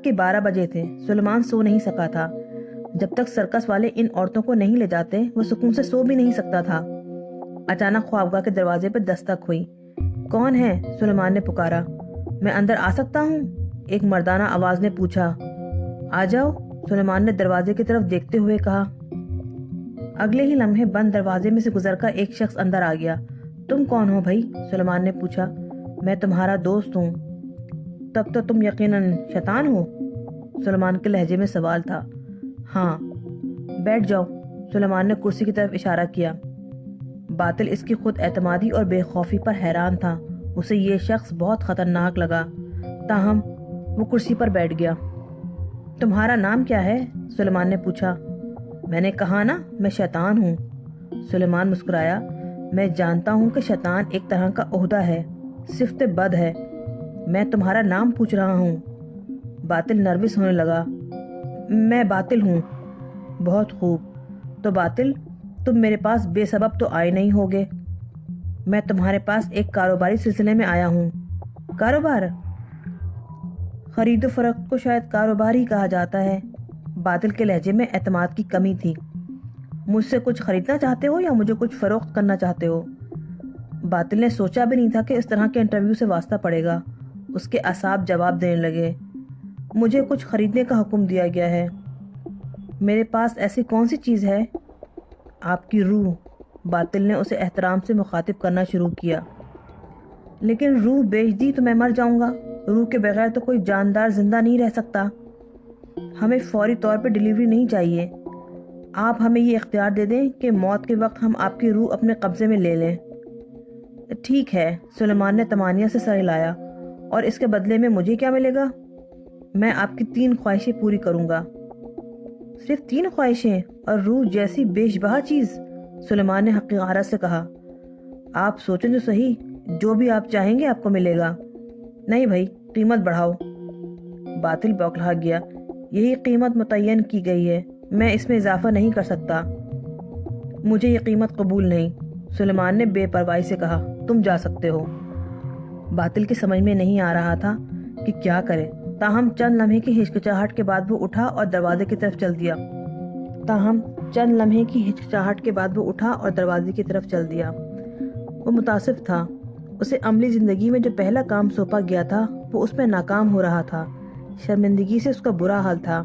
رات کے 12 بجے تھے۔ سلیمان سو نہیں سکا تھا۔ جب تک سرکس والے ان عورتوں کو نہیں لے جاتے وہ سکون سے سو بھی نہیں سکتا تھا۔ اچانک خوابگاہ کے دروازے پہ دستک ہوئی۔ کون ہے؟ سلیمان نے پکارا۔ میں اندر آ سکتا ہوں؟ ایک مردانہ آواز نے پوچھا۔ آ جاؤ، سلیمان نے دروازے کی طرف دیکھتے ہوئے کہا۔ اگلے ہی لمحے بند دروازے میں سے گزر کر ایک شخص اندر آ گیا۔ تم کون ہو بھائی؟ سلیمان نے پوچھا۔ میں تمہارا دوست ہوں۔ تب تو تم یقیناً شیطان ہو؟ سلیمان کے لہجے میں سوال تھا۔ ہاں۔ بیٹھ جاؤ، سلیمان نے کرسی کی طرف اشارہ کیا۔ باطل اس کی خود اعتمادی اور بے خوفی پر حیران تھا۔ اسے یہ شخص بہت خطرناک لگا، تاہم وہ کرسی پر بیٹھ گیا۔ تمہارا نام کیا ہے؟ سلیمان نے پوچھا۔ میں نے کہا نا، میں شیطان ہوں۔ سلیمان مسکرایا۔ میں جانتا ہوں کہ شیطان ایک طرح کا عہدہ ہے، صفت بد ہے۔ میں تمہارا نام پوچھ رہا ہوں۔ باطل نروس ہونے لگا۔ میں باطل ہوں۔ بہت خوب۔ تو باطل، تم میرے پاس بے سبب تو آئے نہیں ہوگے۔ میں تمہارے پاس ایک کاروباری سلسلے میں آیا ہوں۔ کاروبار؟ خرید و فروخت کو شاید کاروبار ہی کہا جاتا ہے۔ باطل کے لہجے میں اعتماد کی کمی تھی۔ مجھ سے کچھ خریدنا چاہتے ہو یا مجھے کچھ فروخت کرنا چاہتے ہو؟ باطل نے سوچا بھی نہیں تھا کہ اس طرح کے انٹرویو سے واسطہ پڑے گا۔ اس کے اعصاب جواب دینے لگے۔ مجھے کچھ خریدنے کا حکم دیا گیا ہے۔ میرے پاس ایسی کون سی چیز ہے؟ آپ کی روح۔ باطل نے اسے احترام سے مخاطب کرنا شروع کیا۔ لیکن روح بیچ دی تو میں مر جاؤں گا۔ روح کے بغیر تو کوئی جاندار زندہ نہیں رہ سکتا۔ ہمیں فوری طور پہ ڈیلیوری نہیں چاہیے۔ آپ ہمیں یہ اختیار دے دیں کہ موت کے وقت ہم آپ کی روح اپنے قبضے میں لے لیں۔ ٹھیک ہے، سلیمان نے طمانیہ سے سر ہلایا۔ اور اس کے بدلے میں مجھے کیا ملے گا؟ میں آپ کی 3 خواہشیں پوری کروں گا۔ صرف 3 خواہشیں اور روح جیسی بیش بہا چیز؟ سلیمان نے حقیقت سے کہا۔ آپ سوچیں تو صحیح، جو بھی آپ چاہیں گے آپ کو ملے گا۔ نہیں بھائی، قیمت بڑھاؤ۔ باطل بوکھلا گیا۔ یہی قیمت متعین کی گئی ہے، میں اس میں اضافہ نہیں کر سکتا۔ مجھے یہ قیمت قبول نہیں، سلیمان نے بے پرواہی سے کہا۔ تم جا سکتے ہو۔ باطل کی سمجھ میں نہیں آ رہا تھا کہ کیا کرے، تاہم چند لمحے کی ہچکچاہٹ کے بعد وہ اٹھا اور دروازے کی طرف چل دیا۔ وہ متاسف تھا۔ اسے عملی زندگی میں جو پہلا کام سونپا گیا تھا وہ اس میں ناکام ہو رہا تھا۔ شرمندگی سے اس کا برا حال تھا۔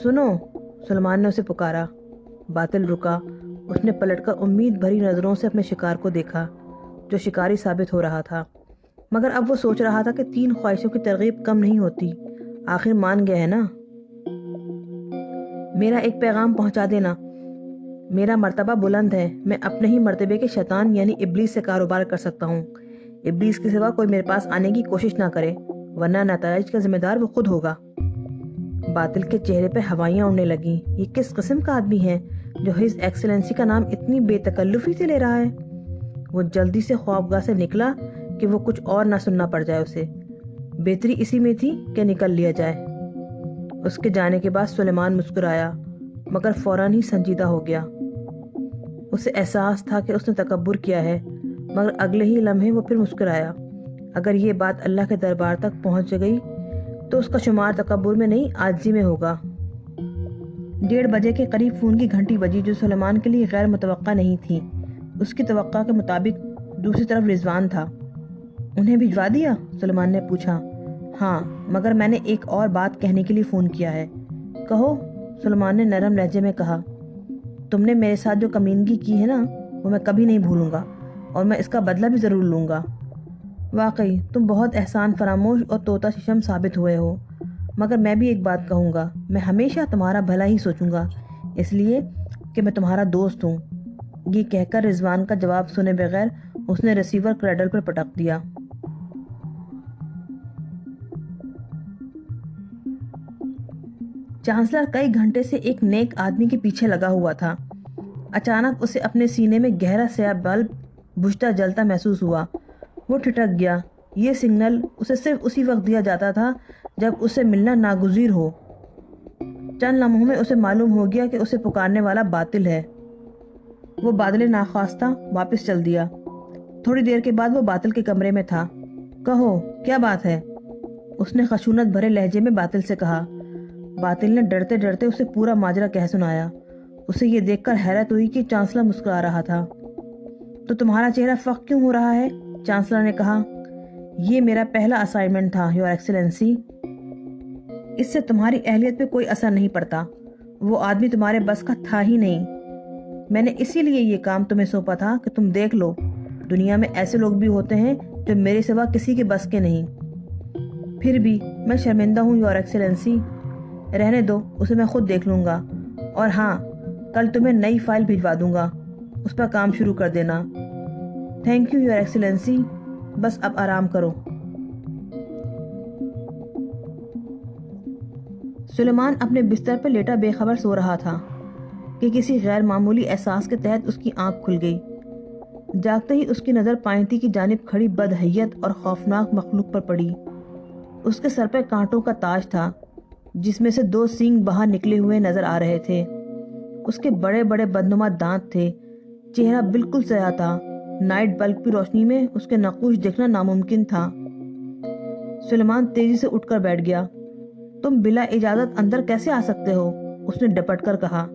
سنو، سلیمان نے اسے پکارا۔ باطل رکا۔ اس نے پلٹ کر امید بھری نظروں سے اپنے شکار کو دیکھا، جو شکاری ثابت ہو رہا تھا، مگر اب وہ سوچ رہا تھا کہ 3 خواہشوں کی ترغیب کم نہیں ہوتی۔ آخر مان گیا ہے نا۔ میرا ایک پیغام پہنچا دینا۔ میرا مرتبہ بلند ہے، میں اپنے ہی مرتبے کے شیطان یعنی ابلیس سے کاروبار کر سکتا ہوں۔ ابلیس کے سوا کوئی میرے پاس آنے کی کوشش نہ کرے، ورنہ نتائج کا ذمہ دار وہ خود ہوگا۔ باطل کے چہرے پہ ہوائیاں اڑنے لگیں۔ یہ کس قسم کا آدمی ہے جو ہز ایکسلنسی کا نام اتنی بے تکلفی سے لے رہا ہے؟ وہ جلدی سے خوابگاہ سے نکلا کہ وہ کچھ اور نہ سننا پڑ جائے اسے۔ بہتری اسی میں تھی کہ نکل لیا جائے۔ اس کے جانے کے بعد سلیمان مسکرایا، مگر فوراً ہی سنجیدہ ہو گیا۔ اسے احساس تھا کہ اس نے تکبر کیا ہے، مگر اگلے ہی لمحے وہ پھر مسکرایا۔ اگر یہ بات اللہ کے دربار تک پہنچ گئی تو اس کا شمار تکبر میں نہیں، عاجزی میں ہوگا۔ 1:30 بجے کے قریب فون کی گھنٹی بجی، جو سلیمان کے لیے غیر متوقع نہیں تھی۔ اس کی توقع کے مطابق دوسری طرف رضوان تھا۔ انہیں بھجوا دیا؟ سلیمان نے پوچھا۔ ہاں، مگر میں نے ایک اور بات کہنے کے لیے فون کیا ہے۔ کہو، سلیمان نے نرم لہجے میں کہا۔ تم نے میرے ساتھ جو کمینگی کی ہے نا، وہ میں کبھی نہیں بھولوں گا، اور میں اس کا بدلہ بھی ضرور لوں گا۔ واقعی تم بہت احسان فراموش اور طوطا ششم ثابت ہوئے ہو، مگر میں بھی ایک بات کہوں گا، میں ہمیشہ تمہارا بھلا ہی سوچوں گا، اس لیے کہ میں تمہارا دوست ہوں۔ یہ کہہ کر رضوان کا جواب سنے بغیر اس نے ریسیور کریڈل پر پٹک دیا۔ چانسلر کئی گھنٹے سے ایک نیک آدمی کے پیچھے لگا ہوا تھا۔ اچانک اسے اپنے سینے میں گہرا سیاہ بلب بجھتا جلتا محسوس ہوا۔ وہ ٹھٹک گیا۔ یہ سگنل اسے صرف اسی وقت دیا جاتا تھا جب اسے ملنا ناگزیر ہو۔ چند لمحوں میں اسے معلوم ہو گیا کہ اسے پکارنے والا باطل ہے۔ وہ بادل ناخواستہ واپس چل دیا۔ تھوڑی دیر کے بعد وہ باطل کے کمرے میں تھا۔ کہو، کیا بات ہے؟ اس نے خشونت بھرے لہجے میں باطل سے کہا۔ باطل نے ڈرتے ڈرتے اسے پورا ماجرا کہہ سنایا۔ اسے یہ دیکھ کر حیرت ہوئی کہ چانسلر مسکرا رہا تھا۔ تو تمہارا چہرہ فخ کیوں ہو رہا ہے؟ چانسلر نے کہا۔ یہ میرا پہلا اسائنمنٹ تھا یور ایکسلنسی۔ اس سے تمہاری اہلیت پہ کوئی اثر نہیں پڑتا۔ وہ آدمی تمہارے بس کا تھا ہی نہیں۔ میں نے اسی لیے یہ کام تمہیں سونپا تھا کہ تم دیکھ لو، دنیا میں ایسے لوگ بھی ہوتے ہیں جو میرے سوا کسی کے بس کے نہیں۔ پھر بھی میں شرمندہ ہوں یور ایکسلنسی۔ رہنے دو، اسے میں خود دیکھ لوں گا۔ اور ہاں، کل تمہیں نئی فائل بھجوا دوں گا، اس پر کام شروع کر دینا۔ تھینک یو یور ایکسلنسی، بس اب آرام کرو۔ سلیمان اپنے بستر پر لیٹا بے خبر سو رہا تھا کہ کسی غیر معمولی احساس کے تحت اس کی آنکھ کھل گئی۔ جاگتے ہی اس کی نظر پائنتی کی جانب کھڑی بدحیت اور خوفناک مخلوق پر پڑی۔ اس کے سر پہ کانٹوں کا تاج تھا جس میں سے 2 سینگ باہر نکلے ہوئے نظر آ رہے تھے۔ اس کے بڑے بڑے بدنما دانت تھے، چہرہ بالکل سیاہ تھا، نائٹ بلب کی روشنی میں اس کے نقوش دیکھنا ناممکن تھا۔ سلیمان تیزی سے اٹھ کر بیٹھ گیا۔ تم بلا اجازت اندر کیسے آ سکتے ہو؟ اس نے ڈپٹ کر کہا۔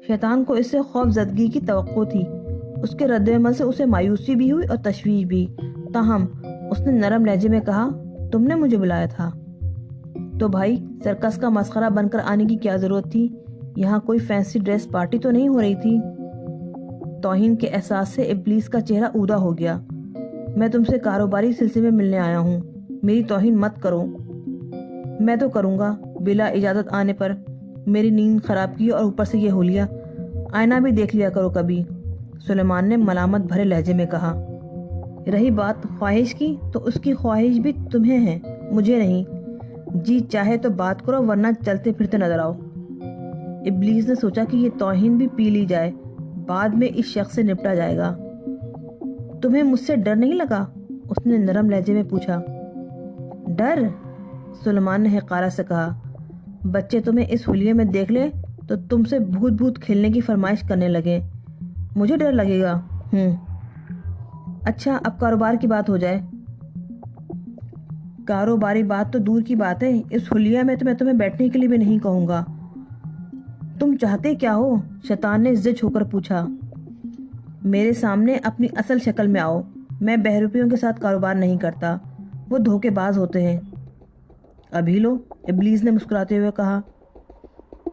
شیطان کو اس سے خوف زدگی کی توقع تھی۔ اس کے رد عمل سے اسے مایوسی بھی ہوئی اور تشویش بھی، تاہم اس نے نرم لہجے میں کہا، تم نے مجھے بلایا تھا؟ تو بھائی، سرکس کا مسخرہ بن کر آنے کی کیا ضرورت تھی؟ یہاں کوئی فینسی ڈریس پارٹی تو نہیں ہو رہی تھی؟ توہین کے احساس سے ابلیس کا چہرہ اودہ ہو گیا۔ میں تم سے کاروباری سلسلے میں ملنے آیا ہوں، میری توہین مت کرو۔ میں تو کروں گا، بلا اجازت آنے پر میری نیند خراب کی اور اوپر سے یہ حلیہ۔ آئینہ بھی دیکھ لیا کرو کبھی، سلیمان نے ملامت بھرے لہجے میں کہا۔ رہی بات خواہش کی تو اس کی خواہش بھی تمہیں ہے، مجھے نہیں۔ جی چاہے تو بات کرو ورنہ چلتے پھرتے نظر آؤ۔ ابلیس نے سوچا کہ یہ توہین بھی پی لی جائے، بعد میں اس شخص سے نپٹا جائے گا۔ تمہیں مجھ سے ڈر نہیں لگا؟ اس نے نرم لہجے میں پوچھا۔ ڈر؟ سلیمان نے حقارت سے کہا۔ بچے تمہیں اس حلیے میں دیکھ لے تو تم سے بھوت بھوت کھیلنے کی فرمائش کرنے لگے۔ مجھے ڈر لگے گا؟ اچھا، اب کاروبار کی بات ہو جائے۔ کاروباری بات تو دور کی بات ہے، اس حلیہ میں تو میں تمہیں بیٹھنے کے لیے بھی نہیں کہوں گا۔ تم چاہتے کیا ہو؟ شیطان نے زج ہو کر پوچھا۔ میرے سامنے اپنی اصل شکل میں آؤ۔ میں بہروپیوں کے ساتھ کاروبار نہیں کرتا، وہ دھوکے باز ہوتے ہیں۔ ابھی لو، ابلیس نے مسکراتے ہوئے کہا۔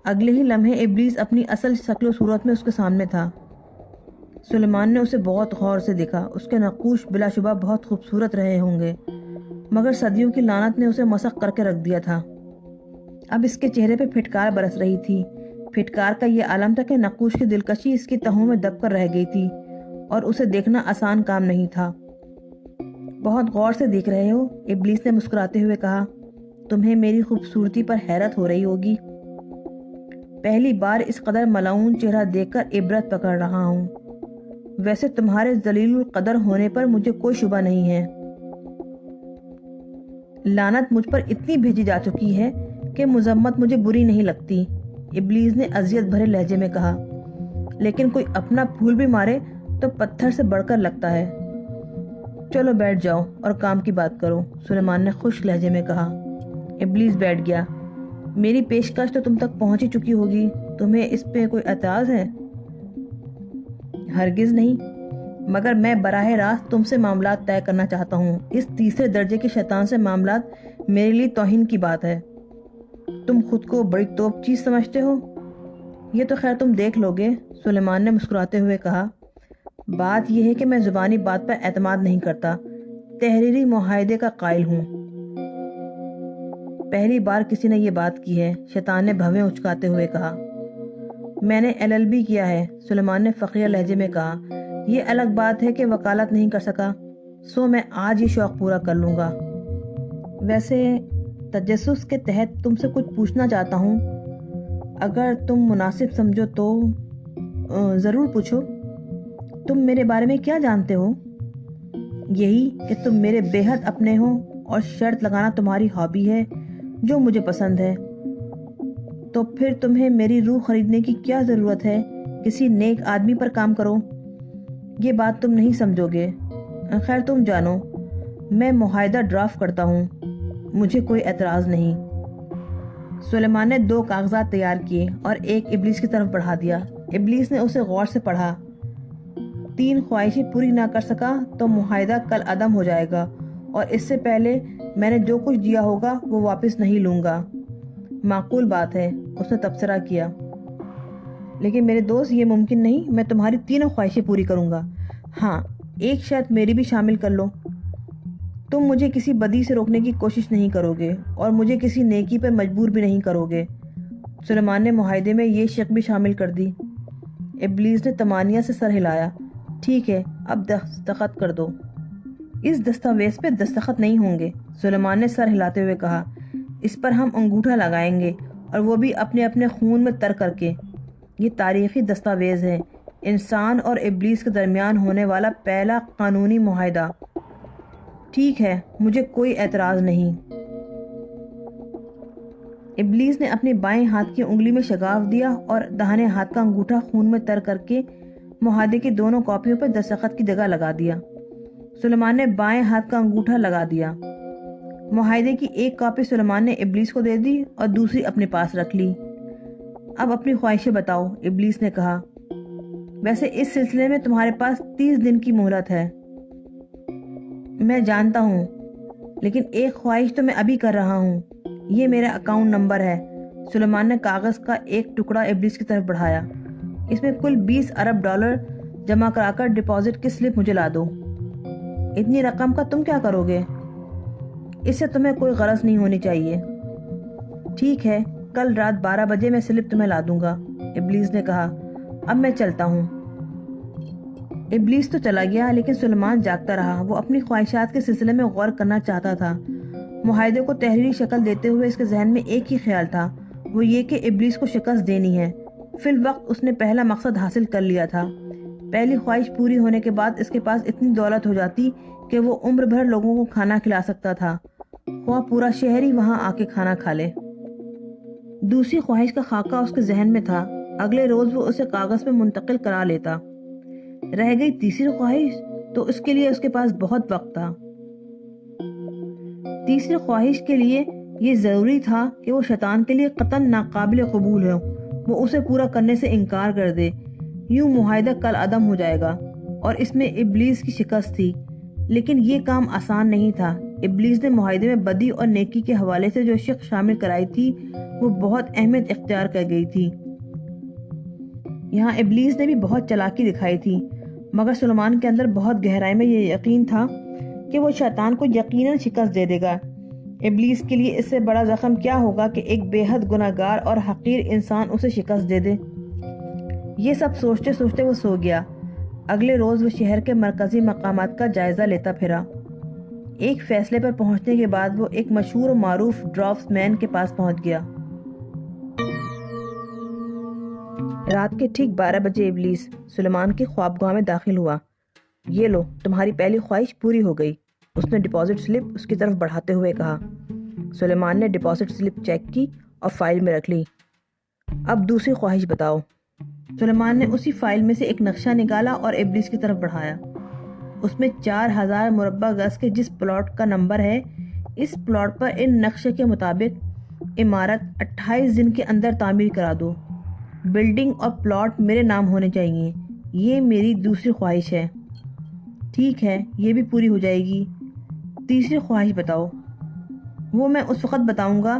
اگلے ہی لمحے ابلیس اپنی اصل شکل و صورت میں اس کے سامنے تھا۔ سلیمان نے اسے بہت غور سے دیکھا۔ اس کے نقوش بلا شبہ بہت خوبصورت رہے ہوں گے، مگر صدیوں کی لعنت نے اسے مسخ کر کے رکھ دیا تھا۔ اب اس کے چہرے پہ پھٹکار برس رہی تھی۔ پھٹکار کا یہ عالم تھا کہ نقوش کی دلکشی اس کی تہوں میں دب کر رہ گئی تھی اور اسے دیکھنا آسان کام نہیں تھا۔ بہت غور سے دیکھ رہے ہو، ابلیس نے مسکراتے ہوئے کہا۔ تمہیں میری خوبصورتی پر حیرت ہو رہی ہوگی۔ پہلی بار اس قدر ملعون چہرہ دیکھ کر عبرت پکڑ رہا ہوں۔ ویسے تمہارے ذلیل القدر ہونے پر مجھے کوئی شبہ نہیں ہے۔ لعنت مجھ پر اتنی بھیجی جا چکی ہے کہ مذمت مجھے بری نہیں لگتی، ابلیس نے اذیت بھرے لہجے میں کہا۔ لیکن کوئی اپنا پھول بھی مارے تو پتھر سے بڑھ کر لگتا ہے۔ چلو بیٹھ جاؤ اور کام کی بات کرو، سلیمان نے خشک لہجے میں کہا۔ ابلیس بیٹھ گیا۔ میری پیشکش تو تم تک پہنچ ہی چکی ہوگی، تمہیں اس پہ کوئی اعتراض ہے؟ ہرگز نہیں، مگر میں براہ راست تم سے معاملات طے کرنا چاہتا ہوں۔ اس تیسرے درجے کے شیطان سے معاملات میرے لیے توہین کی بات ہے۔ تم خود کو بڑی توپ چیز سمجھتے ہو؟ یہ تو خیر تم دیکھ لو گے، سلیمان نے مسکراتے ہوئے کہا۔ بات یہ ہے کہ میں زبانی بات پر اعتماد نہیں کرتا، تحریری معاہدے کا قائل ہوں۔ پہلی بار کسی نے یہ بات کی ہے، شیطان نے بھویں اچکاتے ہوئے کہا۔ میں نے LLB کیا ہے، سلیمان نے فقیہ لہجے میں کہا۔ یہ الگ بات ہے کہ وکالت نہیں کر سکا، سو میں آج یہ شوق پورا کر لوں گا۔ ویسے تجسس کے تحت تم سے کچھ پوچھنا چاہتا ہوں، اگر تم مناسب سمجھو تو ضرور پوچھو۔ تم میرے بارے میں کیا جانتے ہو؟ یہی کہ تم میرے بے حد اپنے ہو اور شرط لگانا تمہاری ہابی ہے، جو مجھے پسند ہے۔ تو پھر تمہیں میری روح خریدنے کی کیا ضرورت ہے؟ کسی نیک آدمی پر کام کرو۔ یہ بات تم نہیں سمجھو گے۔ خیر تم جانو، میں معاہدہ ڈرافٹ کرتا ہوں، مجھے کوئی اعتراض نہیں۔ سلیمان نے 2 کاغذات تیار کیے اور ایک ابلیس کی طرف بڑھا دیا۔ ابلیس نے اسے غور سے پڑھا۔ 3 خواہشیں پوری نہ کر سکا تو معاہدہ کل عدم ہو جائے گا، اور اس سے پہلے میں نے جو کچھ دیا ہوگا وہ واپس نہیں لوں گا۔ معقول بات ہے، اس نے تبصرہ کیا، لیکن میرے دوست یہ ممکن نہیں۔ میں تمہاری 3 خواہشیں پوری کروں گا۔ ہاں، ایک شرط میری بھی شامل کر لو۔ تم مجھے کسی بدی سے روکنے کی کوشش نہیں کرو گے اور مجھے کسی نیکی پر مجبور بھی نہیں کرو گے۔ سلیمان نے معاہدے میں یہ شرط بھی شامل کر دی۔ ابلیس نے طمانیہ سے سر ہلایا۔ ٹھیک ہے، اب دستخط کر دو۔ اس دستاویز پہ دستخط نہیں ہوں گے، سلیمان نے سر ہلاتے ہوئے کہا۔ اس پر ہم انگوٹھا لگائیں گے، اور وہ بھی اپنے اپنے خون میں تر کر کے۔ یہ تاریخی دستاویز ہے، انسان اور ابلیس کے درمیان ہونے والا پہلا قانونی معاہدہ۔ ٹھیک ہے، مجھے کوئی اعتراض نہیں۔ ابلیس نے اپنے بائیں ہاتھ کی انگلی میں شگاف دیا اور داہنے ہاتھ کا انگوٹھا خون میں تر کر کے معاہدے کی دونوں کاپیوں پر دستخط کی جگہ لگا دیا۔ سلیمان نے بائیں ہاتھ کا انگوٹھا لگا دیا۔ معاہدے کی ایک کاپی سلیمان نے ابلیس کو دے دی اور دوسری اپنے پاس رکھ لی۔ اب اپنی خواہشیں بتاؤ، ابلیس نے کہا۔ ویسے اس سلسلے میں تمہارے پاس 30 دن کی مہلت ہے۔ میں جانتا ہوں، لیکن ایک خواہش تو میں ابھی کر رہا ہوں۔ یہ میرا اکاؤنٹ نمبر ہے۔ سلیمان نے کاغذ کا ایک ٹکڑا ابلیس کی طرف بڑھایا۔ اس میں کل 20 ارب ڈالر جمع کرا کر ڈپازٹ کی سلپ مجھے لا دو۔ اتنی رقم کا تم کیا کرو گے؟ اس سے تمہیں کوئی غرض نہیں ہونی چاہیے۔ ٹھیک ہے، کل رات 12 بجے میں سلپ تمہیں لا دوں گا، ابلیس نے کہا۔ اب میں چلتا ہوں۔ ابلیس تو چلا گیا، لیکن سلیمان جاگتا رہا۔ وہ اپنی خواہشات کے سلسلے میں غور کرنا چاہتا تھا۔ معاہدے کو تحریری شکل دیتے ہوئے اس کے ذہن میں ایک ہی خیال تھا، وہ یہ کہ ابلیس کو شکست دینی ہے۔ فی الوقت اس نے پہلا مقصد حاصل کر لیا تھا۔ پہلی خواہش پوری ہونے کے بعد اس کے پاس اتنی دولت ہو جاتی کہ وہ عمر بھر لوگوں کو کھانا کھلا سکتا تھا، خواہ پورا شہر ہی وہاں آ کے کھانا کھا لے۔ دوسری خواہش کا خاکہ اس کے ذہن میں تھا۔ اگلے روز وہ اسے کاغذ پہ منتقل کرا لیتا۔ رہ گئی تیسری خواہش، تو اس کے لیے اس کے پاس بہت وقت تھا۔ تیسری خواہش کے لیے یہ ضروری تھا کہ وہ شیطان کے لیے قطعاً ناقابل قبول ہو، وہ اسے پورا کرنے سے انکار کر دے۔ یوں معاہدہ کل عدم ہو جائے گا، اور اس میں ابلیس کی شکست تھی۔ لیکن یہ کام آسان نہیں تھا۔ ابلیس نے معاہدے میں بدی اور نیکی کے حوالے سے جو شق شامل کرائی تھی وہ بہت اہمیت اختیار کر گئی تھی۔ یہاں ابلیس نے بھی بہت چالاکی دکھائی تھی، مگر سلیمان کے اندر بہت گہرائی میں یہ یقین تھا کہ وہ شیطان کو یقیناً شکست دے دے گا۔ ابلیس کے لیے اس سے بڑا زخم کیا ہوگا کہ ایک بے حد گناہگار اور حقیر انسان اسے شکست دے دے۔ یہ سب سوچتے سوچتے وہ سو گیا۔ اگلے روز وہ شہر کے مرکزی مقامات کا جائزہ لیتا پھرا۔ ایک فیصلے پر پہنچنے کے بعد وہ ایک مشہور و معروف ڈرافٹس مین کے پاس پہنچ گیا۔ رات کے ٹھیک 12 بجے ابلیس سلیمان کی خوابگاہ میں داخل ہوا۔ یہ لو، تمہاری پہلی خواہش پوری ہو گئی، اس نے ڈپازٹ سلپ اس کی طرف بڑھاتے ہوئے کہا۔ سلیمان نے ڈپازٹ سلپ چیک کی اور فائل میں رکھ لی۔ اب دوسری خواہش بتاؤ۔ سلیمان نے اسی فائل میں سے ایک نقشہ نکالا اور ابلیس کی طرف بڑھایا۔ اس میں 4000 مربع گز کے جس پلاٹ کا نمبر ہے، اس پلاٹ پر ان نقشے کے مطابق عمارت 28 دن کے اندر تعمیر کرا دو۔ بلڈنگ اور پلاٹ میرے نام ہونے چاہیے۔ یہ میری دوسری خواہش ہے۔ ٹھیک ہے، یہ بھی پوری ہو جائے گی۔ تیسری خواہش بتاؤ۔ وہ میں اس وقت بتاؤں گا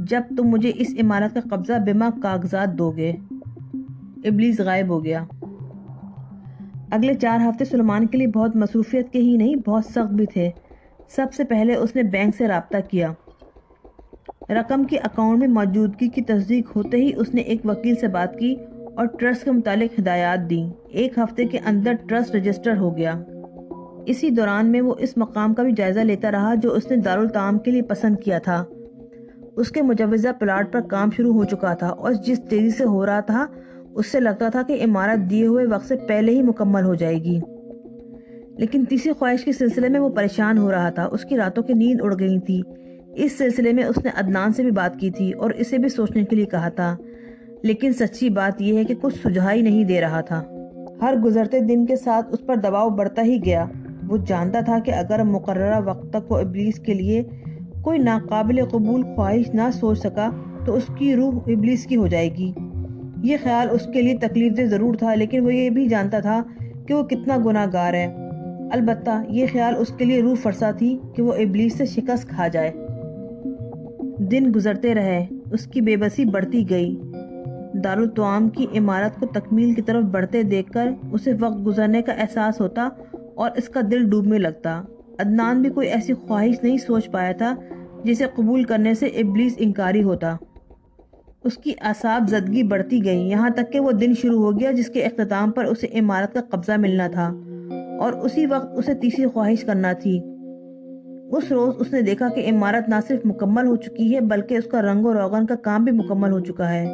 جب تم مجھے اس عمارت کا قبضہ بما کاغذات دو گے۔ ابلیس غائب ہو گیا۔ اگلے 4 ہفتے سلیمان کے لیے بہت مصروفیت کے ہی نہیں، بہت سخت بھی تھے۔ سب سے پہلے اس نے بینک سے رابطہ کیا۔ رقم کی اکاؤنٹ میں موجودگی کی تصدیق ہوتے ہی اس نے ایک وکیل سے بات کی اور ٹرسٹ کے متعلق ہدایات دیں۔ 1 ہفتے کے اندر ٹرسٹ رجسٹر ہو گیا۔ اسی دوران میں وہ اس مقام کا بھی جائزہ لیتا رہا جو اس نے دارالطعام کے لیے پسند کیا تھا۔ اس کے مجوزہ پلاٹ پر کام شروع ہو چکا تھا اور جس تیزی سے ہو رہا تھا اس سے لگتا تھا کہ عمارت دیے ہوئے وقت سے پہلے ہی مکمل ہو جائے گی۔ لیکن تیسری خواہش کے سلسلے میں وہ پریشان ہو رہا تھا۔ اس کی راتوں کی نیند اڑ گئی تھی۔ اس سلسلے میں اس نے عدنان سے بھی بات کی تھی اور اسے بھی سوچنے کے لیے کہا تھا، لیکن سچی بات یہ ہے کہ کچھ سجھا ہی نہیں دے رہا تھا۔ ہر گزرتے دن کے ساتھ اس پر دباؤ بڑھتا ہی گیا۔ وہ جانتا تھا کہ اگر مقررہ وقت تک وہ ابلیس کے لیے کوئی ناقابل قبول خواہش نہ سوچ سکا تو اس کی روح ابلیس کی ہو جائے گی۔ یہ خیال اس کے لیے تکلیف دہ ضرور تھا، لیکن وہ یہ بھی جانتا تھا کہ وہ کتنا گناہ گار ہے۔ البتہ یہ خیال اس کے لیے روح فرسا تھی کہ وہ ابلیس سے شکست کھا جائے۔ دن گزرتے رہے، اس کی بے بسی بڑھتی گئی۔ دارالطعام کی عمارت کو تکمیل کی طرف بڑھتے دیکھ کر اسے وقت گزرنے کا احساس ہوتا اور اس کا دل ڈوبنے لگتا۔ عدنان بھی کوئی ایسی خواہش نہیں سوچ پایا تھا جسے قبول کرنے سے ابلیس انکاری ہوتا۔ اس کی اعصاب زدگی بڑھتی گئی، یہاں تک کہ وہ دن شروع ہو گیا جس کے اختتام پر اسے عمارت کا قبضہ ملنا تھا، اور اسی وقت اسے تیسری خواہش کرنا تھی۔ اس روز اس نے دیکھا کہ عمارت نہ صرف مکمل ہو چکی ہے بلکہ اس کا رنگ و روغن کا کام بھی مکمل ہو چکا ہے۔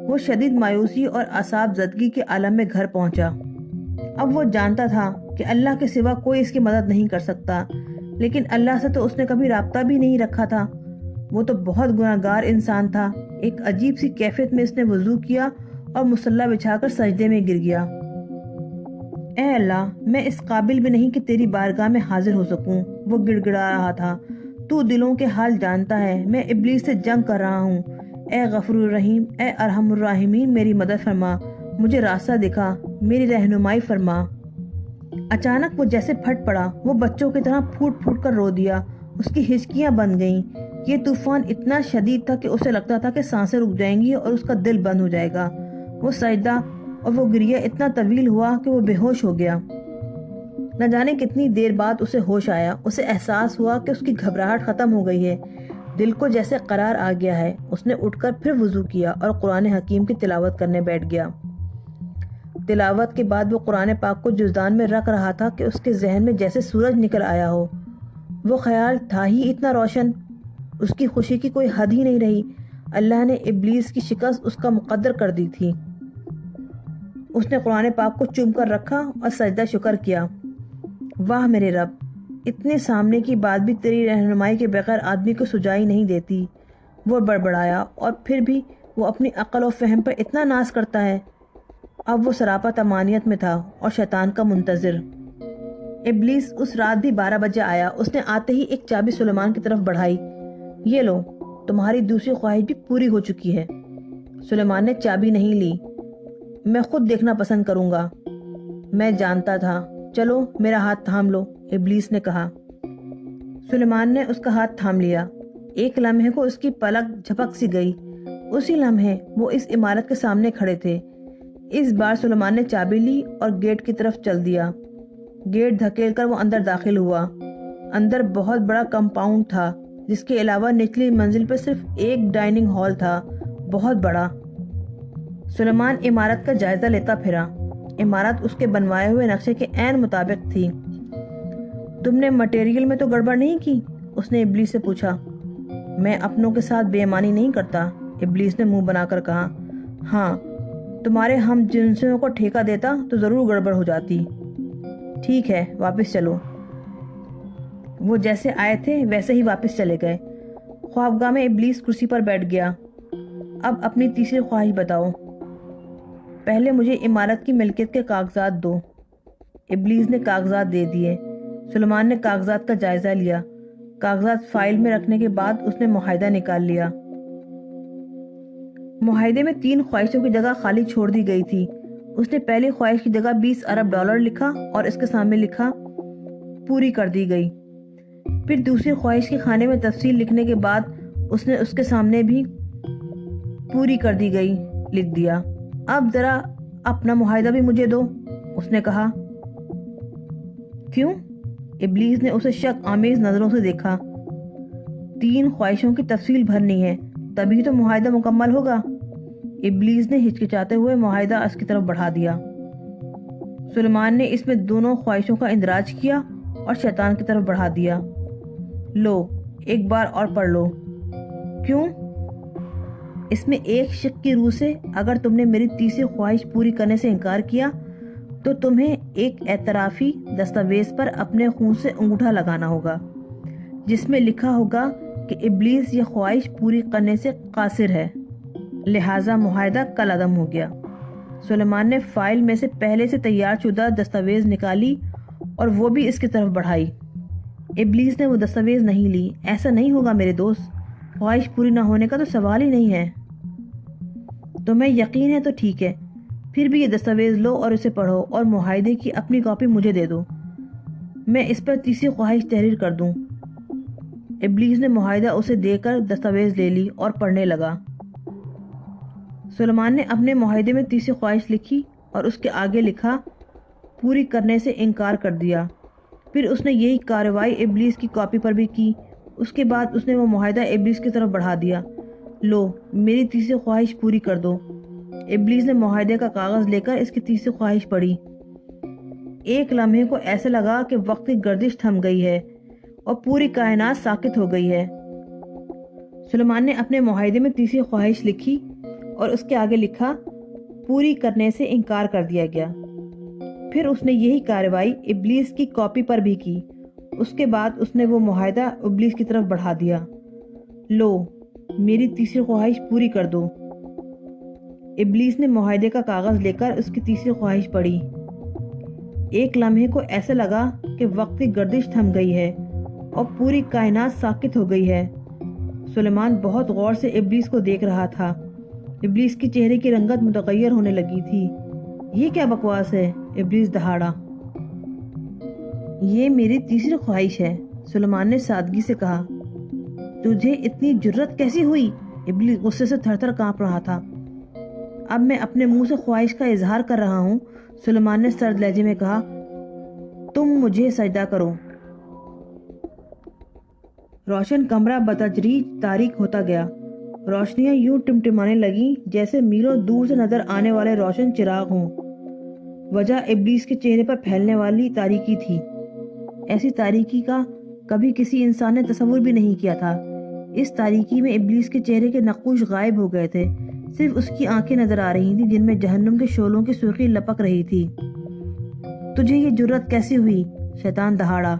وہ شدید مایوسی اور اعصاب زدگی کے عالم میں گھر پہنچا۔ اب وہ جانتا تھا کہ اللہ کے سوا کوئی اس کی مدد نہیں کر سکتا، لیکن اللہ سے تو اس نے کبھی رابطہ بھی نہیں رکھا تھا۔ وہ تو بہت گناہ گار انسان تھا۔ ایک عجیب سی کیفیت میں اس نے وضو کیا اور مصلی بچھا کر سجدے میں گر گیا۔ اے اللہ، میں اس قابل بھی نہیں کہ تیری بارگاہ میں حاضر ہو سکوں، وہ گڑ گڑا رہا تھا۔ تو دلوں کے حال جانتا ہے، میں ابلیس سے جنگ کر رہا ہوں۔ اے غفور الرحیم، اے ارحم الراحمین، میری مدد فرما، مجھے راستہ دکھا، میری رہنمائی فرما۔ اچانک وہ جیسے پھٹ پڑا، وہ بچوں کی طرح پھوٹ پھوٹ کر رو دیا، اس کی ہچکیاں بند گئیں۔ یہ طوفان اتنا شدید تھا کہ اسے لگتا تھا کہ سانسیں رک جائیں گی اور اس کا دل بند ہو جائے گا۔ وہ سجدہ اور وہ گریہ اتنا طویل ہوا کہ وہ بے ہوش ہو گیا۔ نہ جانے کتنی دیر بعد اسے ہوش آیا۔ اسے احساس ہوا کہ اس کی گھبراہٹ ختم ہو گئی ہے، دل کو جیسے قرار آ گیا ہے۔ اس نے اٹھ کر پھر وضو کیا اور قرآن حکیم کی تلاوت کرنے بیٹھ گیا۔ تلاوت کے بعد وہ قرآن پاک کو جزدان میں رکھ رہا تھا کہ اس کے ذہن میں جیسے سورج نکل آیا ہو۔ وہ خیال تھا ہی اتنا روشن، اس کی خوشی کی کوئی حد ہی نہیں رہی۔ اللہ نے ابلیس کی شکست اس کا مقدر کر دی تھی۔ اس نے قرآن پاک کو چوم کر رکھا اور سجدہ شکر کیا۔ واہ میرے رب، اتنے سامنے کی بات بھی تیری رہنمائی کے بغیر آدمی کو سجائی نہیں دیتی۔ وہ بڑبڑایا، اور پھر بھی وہ اپنی عقل و فہم پر اتنا ناز کرتا ہے۔ اب وہ سراپا طمانینت میں تھا اور شیطان کا منتظر۔ ابلیس اس رات بھی 12 بجے آیا۔ اس نے آتے ہی ایک چابی سلیمان کی طرف بڑھائی۔ یہ لو، تمہاری دوسری خواہش بھی پوری ہو چکی ہے۔ سلیمان نے چابی نہیں لی۔ میں خود دیکھنا پسند کروں گا۔ میں جانتا تھا۔ چلو میرا ہاتھ تھام لو، ابلیس نے کہا۔ سلیمان نے اس کا ہاتھ تھام لیا۔ ایک لمحے کو اس کی پلک جھپک سی گئی۔ اسی لمحے وہ اس عمارت کے سامنے کھڑے تھے۔ اس بار سلیمان نے چابی لی اور گیٹ کی طرف چل دیا۔ گیٹ دھکیل کر وہ اندر داخل ہوا۔ اندر بہت بڑا کمپاؤنڈ تھا، جس کے علاوہ نچلی منزل پر صرف ایک ڈائننگ ہال تھا، بہت بڑا۔ سلیمان عمارت کا جائزہ لیتا پھرا۔ عمارت اس کے بنوائے ہوئے نقشے کے عین مطابق تھی۔ تم نے مٹیریل میں تو گڑبڑ نہیں کی؟ اس نے ابلیس سے پوچھا۔ میں اپنوں کے ساتھ بے ایمانی نہیں کرتا، ابلیس نے منہ بنا کر کہا۔ ہاں، تمہارے ہم جنسوں کو ٹھیکہ دیتا تو ضرور گڑبڑ ہو جاتی۔ ٹھیک ہے، واپس چلو۔ وہ جیسے آئے تھے ویسے ہی واپس چلے گئے۔ خوابگاہ میں ابلیس کرسی پر بیٹھ گیا۔ اب اپنی تیسری خواہش بتاؤ۔ پہلے مجھے عمارت کی ملکیت کے کاغذات دو۔ ابلیس نے کاغذات دے دیے۔ سلیمان نے کاغذات کا جائزہ لیا۔ کاغذات فائل میں رکھنے کے بعد اس نے معاہدہ نکال لیا۔ معاہدے میں 3 خواہشوں کی جگہ خالی چھوڑ دی گئی تھی۔ اس نے پہلی خواہش کی جگہ 20 ارب ڈالر لکھا اور اس کے سامنے لکھا پوری کر دی گئی۔ پھر دوسری خواہش کے خانے میں تفصیل لکھنے کے بعد اس نے اس کے سامنے بھی پوری کر دی گئی لکھ دیا۔ اب ذرا اپنا معاہدہ بھی مجھے دو، اس نے کہا۔ کیوں؟ ابلیس نے اسے شک آمیز نظروں سے دیکھا۔ 3 خواہشوں کی تفصیل بھرنی ہے، تبھی تو معاہدہ مکمل ہوگا۔ ابلیس نے ہچکچاتے ہوئے معاہدہ اس کی طرف بڑھا دیا۔ سلیمان نے اس میں دونوں خواہشوں کا اندراج کیا اور شیطان کی طرف بڑھا دیا۔ لو، ایک بار اور پڑھ لو۔ کیوں؟ اس میں ایک شک کی روح سے اگر تم نے میری تیسری خواہش پوری کرنے سے انکار کیا تو تمہیں ایک اعترافی دستاویز پر اپنے خون سے انگوٹھا لگانا ہوگا، جس میں لکھا ہوگا کہ ابلیس یہ خواہش پوری کرنے سے قاصر ہے، لہٰذا معاہدہ کالعدم ہو گیا۔ سلیمان نے فائل میں سے پہلے سے تیار شدہ دستاویز نکالی اور وہ بھی اس کی طرف بڑھائی۔ ابلیس نے وہ دستاویز نہیں لی۔ ایسا نہیں ہوگا میرے دوست، خواہش پوری نہ ہونے کا تو سوال ہی نہیں ہے۔ تمہیں یقین ہے تو ٹھیک ہے، پھر بھی یہ دستاویز لو اور اسے پڑھو اور معاہدے کی اپنی کاپی مجھے دے دو، میں اس پر تیسری خواہش تحریر کر دوں۔ ابلیس نے معاہدہ اسے دے کر دستاویز لے لی اور پڑھنے لگا۔ سلیمان نے اپنے معاہدے میں تیسری خواہش لکھی اور اس کے آگے لکھا پوری کرنے سے انکار کر دیا۔ پھر اس نے یہی کارروائی ابلیس کی کاپی پر بھی کی۔ اس کے بعد اس نے وہ معاہدہ ابلیس کی طرف بڑھا دیا۔ لو، میری تیسری خواہش پوری کر دو۔ ابلیس نے معاہدے کا کاغذ لے کر اس کی تیسری خواہش پڑھی۔ ایک لمحے کو ایسے لگا کہ وقت کی گردش تھم گئی ہے اور پوری کائنات ساکت ہو گئی ہے۔ سلیمان نے اپنے معاہدے میں تیسری خواہش لکھی اور اس کے آگے لکھا پوری کرنے سے انکار کر دیا گیا۔ پھر اس نے یہی کارروائی ابلیس کی کاپی پر بھی کی۔ اس کے بعد اس نے وہ معاہدہ ابلیس کی طرف بڑھا دیا۔ لو، میری تیسری خواہش پوری کر دو۔ ابلیس نے معاہدے کا کاغذ لے کر اس کی تیسری خواہش پڑھی۔ ایک لمحے کو ایسے لگا کہ وقت کی گردش تھم گئی ہے اور پوری کائنات ساکت ہو گئی ہے۔ سلیمان بہت غور سے ابلیس کو دیکھ رہا تھا۔ ابلیس کے چہرے کی رنگت متغیر ہونے لگی تھی۔ یہ کیا بکواس ہے؟ ابلیس دہاڑا۔ یہ میری تیسری خواہش ہے، سلیمان نے سادگی سے کہا۔ تجھے اتنی جرت کیسی ہوئی؟ ابلیس غصے سے تھر تھر کانپ رہا تھا۔ اب میں اپنے منہ سے خواہش کا اظہار کر رہا ہوں، سلیمان نے سرد لہجے میں کہا۔ تم مجھے سجدہ کرو۔ روشن کمرہ بتدریج تاریک ہوتا گیا۔ روشنیاں یوں ٹمٹمانے لگیں جیسے میلوں دور سے نظر آنے والے روشن چراغ ہوں۔ وجہ ابلیس کے چہرے پر پھیلنے والی تاریکی تھی۔ ایسی تاریکی کا کبھی کسی انسان نے تصور بھی نہیں کیا تھا۔ اس تاریکی میں ابلیس کے چہرے کے نقوش غائب ہو گئے تھے، صرف اس کی آنکھیں نظر آ رہی تھیں جن میں جہنم کے شعلوں کی سرخی لپک رہی تھی۔ تجھے یہ جرت کیسی ہوئی؟ شیطان دہاڑا۔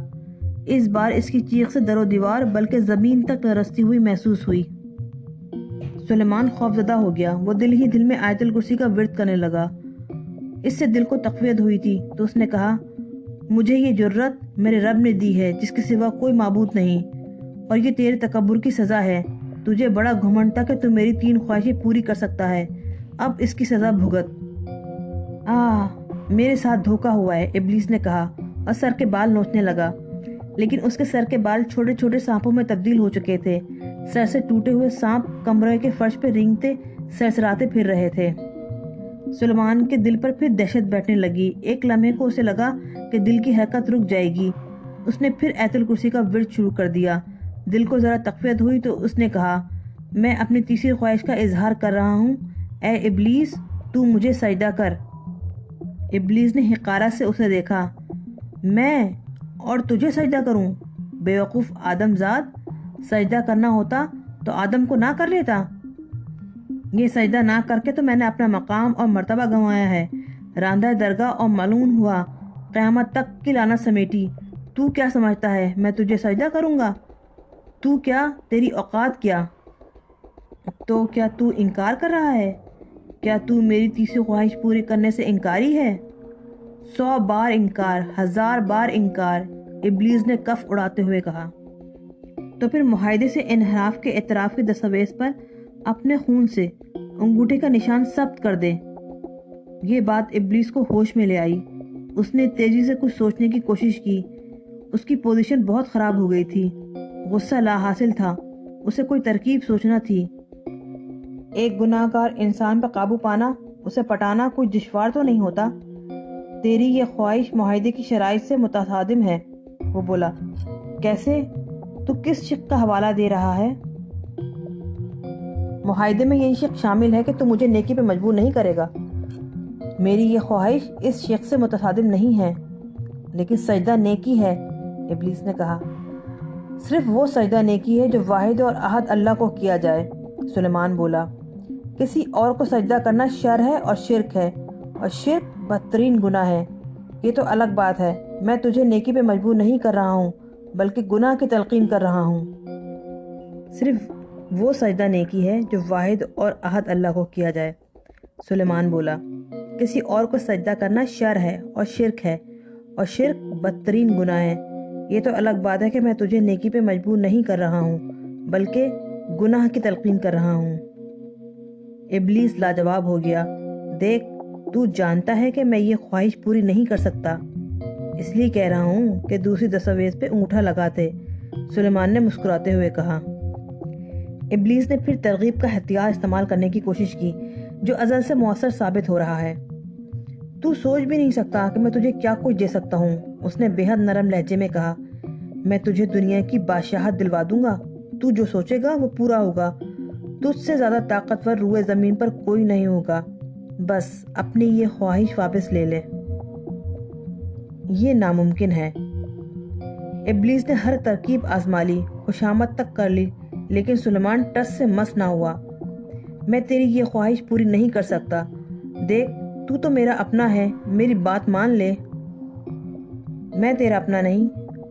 اس بار اس کی چیخ سے در و دیوار بلکہ زمین تک لرزتی ہوئی محسوس ہوئی۔ سلیمان خوفزدہ ہو گیا۔ وہ دل ہی دل میں آیت الکرسی کا ورد کرنے لگا۔ اس سے دل کو تقویت ہوئی تھی تو اس نے کہا، مجھے یہ جرت میرے رب نے دی ہے جس کے سوا کوئی معبود نہیں، اور یہ تیرے تکبر کی سزا ہے۔ تجھے بڑا گھمنڈ تھا کہ تو میری 3 خواہشیں پوری کر سکتا ہے، اب اس کی سزا بھگت۔ میرے ساتھ دھوکا ہوا ہے، ابلیس نے کہا اور سر کے بال نوچنے لگا۔ لیکن اس کے سر کے بال چھوٹے چھوٹے سانپوں میں تبدیل ہو چکے تھے۔ سر سے ٹوٹے ہوئے سانپ کمرے کے فرش پہ رینگتے سرسراتے پھر رہے تھے۔ سلیمان کے دل پر پھر دہشت بیٹھنے لگی۔ ایک لمحے کو اسے لگا کہ دل کی حرکت رک جائے گی۔ اس نے پھر آیت الکرسی کا ورد شروع کر دیا۔ دل کو ذرا تقویت ہوئی تو اس نے کہا، میں اپنی تیسری خواہش کا اظہار کر رہا ہوں، اے ابلیس تو مجھے سجدہ کر۔ ابلیس نے حقارت سے اسے دیکھا۔ میں اور تجھے سجدہ کروں؟ بے وقوف آدم زاد، سجدہ کرنا ہوتا تو آدم کو نہ کر لیتا؟ یہ سجدہ نہ کر کے تو میں نے اپنا مقام اور مرتبہ گنوایا ہے، راندہ درگاہ اور ملعون ہوا، قیامت تک کی لعنت سمیٹی۔ تو کیا سمجھتا ہے میں تجھے سجدہ کروں گا؟ تو کیا، تیری اوقات کیا؟ تو کیا تو انکار کر رہا ہے؟ کیا تو میری تیسری خواہش پوری کرنے سے انکاری ہے؟ 100 بار انکار، 1000 بار انکار، ابلیس نے کف اڑاتے ہوئے کہا۔ تو پھر معاہدے سے انحراف کے اعتراف کے دستاویز پر اپنے خون سے انگوٹھے کا نشان ثبت کر دے۔ یہ بات ابلیس کو ہوش میں لے آئی۔ اس نے تیزی سے کچھ سوچنے کی کوشش کی۔ اس کی پوزیشن بہت خراب ہو گئی تھی۔ غصہ لا حاصل تھا۔ اسے کوئی ترکیب سوچنا تھی۔ ایک گناہ گار انسان پر قابو پانا، اسے پٹانا کوئی دشوار تو نہیں ہوتا۔ تیری یہ خواہش معاہدے کی شرائط سے متصادم ہے، وہ بولا۔ کیسے؟ تو کس شق کا حوالہ دے رہا ہے؟ معاہدے میں یہی شق شامل ہے کہ تو مجھے نیکی پہ مجبور نہیں کرے گا۔ میری یہ خواہش اس شق سے متصادم نہیں ہے، لیکن سجدہ نیکی ہے، ابلیس نے کہا۔ صرف وہ سجدہ نیکی ہے جو واحد اور احد اللہ کو کیا جائے، سلیمان بولا۔ کسی اور کو سجدہ کرنا شر ہے اور شرک ہے، اور شرک بدترین گناہ ہے۔ یہ تو الگ بات ہے، میں تجھے نیکی پہ مجبور نہیں کر رہا ہوں بلکہ گناہ کی تلقین کر رہا ہوں۔ صرف وہ سجدہ نیکی ہے جو واحد اور احد اللہ کو کیا جائے، سلیمان بولا۔ کسی اور کو سجدہ کرنا شر ہے اور شرک ہے، اور شرک بدترین گناہ ہے۔ یہ تو الگ بات ہے کہ میں تجھے نیکی پہ مجبور نہیں کر رہا ہوں بلکہ گناہ کی تلقین کر رہا ہوں۔ ابلیس لاجواب ہو گیا، دیکھ تو جانتا ہے کہ میں یہ خواہش پوری نہیں کر سکتا، اس لیے کہہ رہا ہوں کہ دوسری دستاویز پہ انگوٹھا لگاتے۔ سلیمان نے مسکراتے ہوئے کہا۔ ابلیس نے پھر ترغیب کا ہتھیار استعمال کرنے کی کوشش کی جو ازل سے مؤثر ثابت ہو رہا ہے۔ تو سوچ بھی نہیں سکتا کہ میں تجھے کیا کچھ دے سکتا ہوں، اس نے بے حد نرم لہجے میں کہا۔ میں تجھے دنیا کی بادشاہت دلوا دوں گا، تو جو سوچے گا وہ پورا ہوگا، تجھ سے زیادہ طاقتور روئے زمین پر کوئی نہیں ہوگا، بس اپنی یہ خواہش واپس لے لے۔ یہ ناممکن ہے۔ ابلیس نے ہر ترکیب آزما لی، خوشامد تک کر لی، لیکن سلیمان ٹس سے مس نہ ہوا۔ میں تیری یہ خواہش پوری نہیں کر سکتا، دیکھ تو میرا اپنا ہے، میری بات مان لے۔ میں تیرا اپنا نہیں،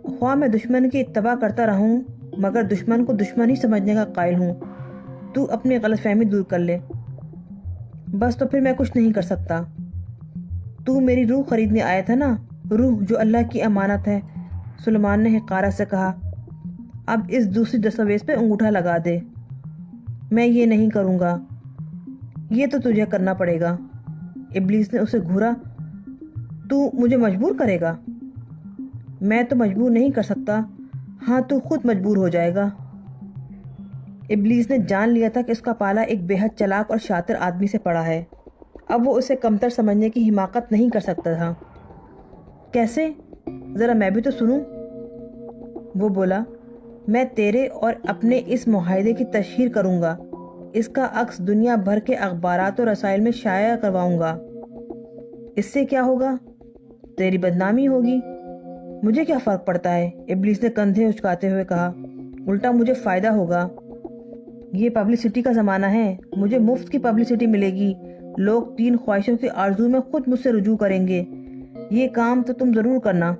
خواہ میں دشمن کی اتباع کرتا رہوں مگر دشمن کو دشمن ہی سمجھنے کا قائل ہوں۔ تو اپنی غلط فہمی دور کر لے، بس تو پھر میں کچھ نہیں کر سکتا۔ تو میری روح خریدنے آیا تھا نا، روح جو اللہ کی امانت ہے، سلیمان نے حقارت سے کہا۔ اب اس دوسری دستاویز پہ انگوٹھا لگا دے۔ میں یہ نہیں کروں گا، یہ تو تجھے کرنا پڑے گا۔ ابلیس نے اسے گھورا۔ تو مجھے مجبور کرے گا؟ میں تو مجبور نہیں کر سکتا، ہاں تو خود مجبور ہو جائے گا۔ ابلیس نے جان لیا تھا کہ اس کا پالا ایک بے حد چالاک اور شاطر آدمی سے پڑا ہے، اب وہ اسے کمتر سمجھنے کی حماقت نہیں کر سکتا تھا۔ کیسے؟ ذرا میں بھی تو سنوں۔ وہ بولا، میں تیرے اور اپنے اس معاہدے کی تشہیر کروں گا، اس کا عکس دنیا بھر کے اخبارات و رسائل میں شائع کرواؤں گا۔ اس سے کیا ہوگا؟ تیری بدنامی ہوگی۔ مجھے کیا فرق پڑتا ہے؟ ابلیس نے کندھے اچکاتے ہوئے کہا۔ الٹا مجھے فائدہ ہوگا۔ یہ پبلسٹی کا زمانہ ہے، مجھے مفت کی پبلسٹی ملے گی، لوگ 3 خواہشوں کی آرزو میں خود مجھ سے رجوع کریں گے۔ یہ کام تو تم ضرور کرنا۔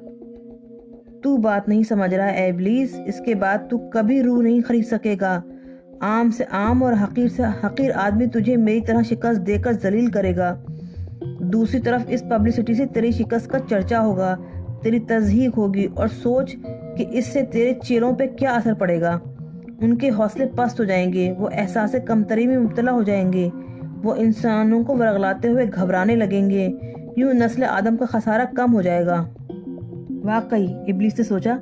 تو بات نہیں سمجھ رہا اے ابلیس، اس کے بعد تو کبھی روح نہیں خرید سکے گا۔ عام سے عام اور حقیر سے حقیر آدمی تجھے میری طرح شکست دے کر ذلیل کرے گا۔ دوسری طرف اس پبلسٹی سے تیری شکست کا چرچا ہوگا، تیری تضحیک ہوگی، اور سوچ کہ اس سے تیرے چیلوں پہ کیا اثر پڑے گا۔ ان کے حوصلے پست ہو جائیں گے، وہ احساس کمتری میں مبتلا ہو جائیں گے، وہ انسانوں کو ورغلاتے ہوئے گھبرانے لگیں گے، یوں نسل آدم کا خسارہ کم ہو جائے گا۔ واقعی، ابلیس نے سوچا،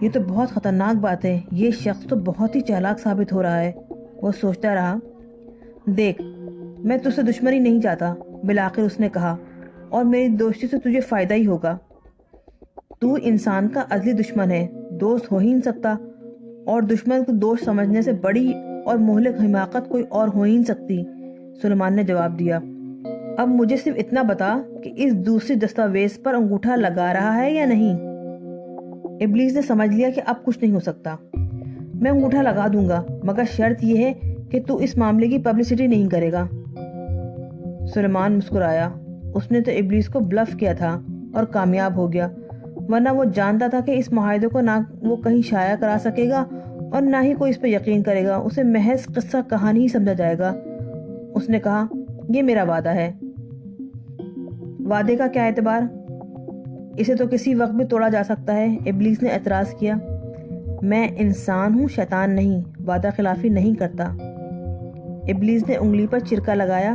یہ تو بہت خطرناک بات ہے، یہ شخص تو بہت ہی چالاک ثابت ہو رہا ہے۔ وہ سوچتا رہا۔ دیکھ، میں تجھ سے دشمنی نہیں چاہتا، بالآخر اس نے کہا، اور میری دوستی سے تجھے فائدہ ہی ہوگا۔ تو انسان کا ازلی دشمن ہے، دوست ہو ہی نہیں سکتا، اور دشمن کو دوست سمجھنے سے بڑی اور مہلک حماقت کوئی اور ہو ہی نہیں سکتی، سلیمان نے جواب دیا۔ اب مجھے صرف اتنا بتا کہ اس دوسری دستاویز پر انگوٹھا لگا رہا ہے یا نہیں؟ ابلیس نے سمجھ لیا کہ اب کچھ نہیں ہو سکتا۔ میں انگوٹھا لگا دوں گا، مگر شرط یہ ہے کہ تو اس معاملے کی پبلسٹی نہیں کرے گا۔ سلیمان مسکرایا، اس نے تو ابلیس کو بلف کیا تھا اور کامیاب ہو گیا، ورنہ وہ جانتا تھا کہ اس معاہدے کو نہ وہ کہیں شائع کرا سکے گا اور نہ ہی کوئی اس پہ یقین کرے گا، اسے محض قصہ کہانی ہی سمجھا جائے گا۔ اس نے کہا، یہ میرا وعدہ ہے۔ وعدے کا کیا اعتبار؟ اسے تو کسی وقت بھی توڑا جا سکتا ہے، ابلیس نے اعتراض کیا۔ میں انسان ہوں، شیطان نہیں، وعدہ خلافی نہیں کرتا۔ ابلیس نے انگلی پر چرکا لگایا،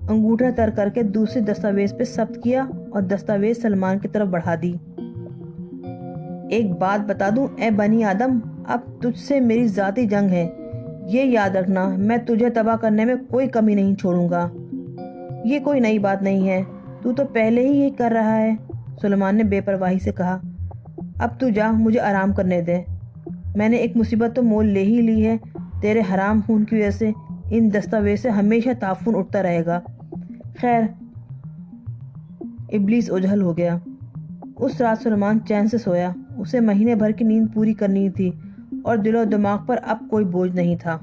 انگوٹھا تر کر کے دوسری دستاویز پہ ثبت کیا اور دستاویز سلیمان کی طرف بڑھا دی۔ ایک بات بتا دوں اے بنی آدم، اب تجھ سے میری ذاتی جنگ ہے، یہ یاد رکھنا، میں تجھے تباہ کرنے میں کوئی کمی نہیں چھوڑوں گا۔ یہ کوئی نئی بات نہیں ہے، تو پہلے ہی یہ کر رہا ہے، سلیمان نے بے پرواہی سے کہا۔ اب تو جا، مجھے آرام کرنے دے، میں نے ایک مصیبت تو مول لے ہی لی ہے، تیرے حرام خون کی وجہ سے ان دستاویز سے ہمیشہ تعفن اٹھتا رہے گا۔ خیر۔ ابلیس اوجھل ہو گیا۔ اس رات سلیمان چین سے سویا، اسے مہینے بھر کی نیند پوری کرنی تھی اور دل و دماغ پر اب کوئی بوجھ نہیں تھا۔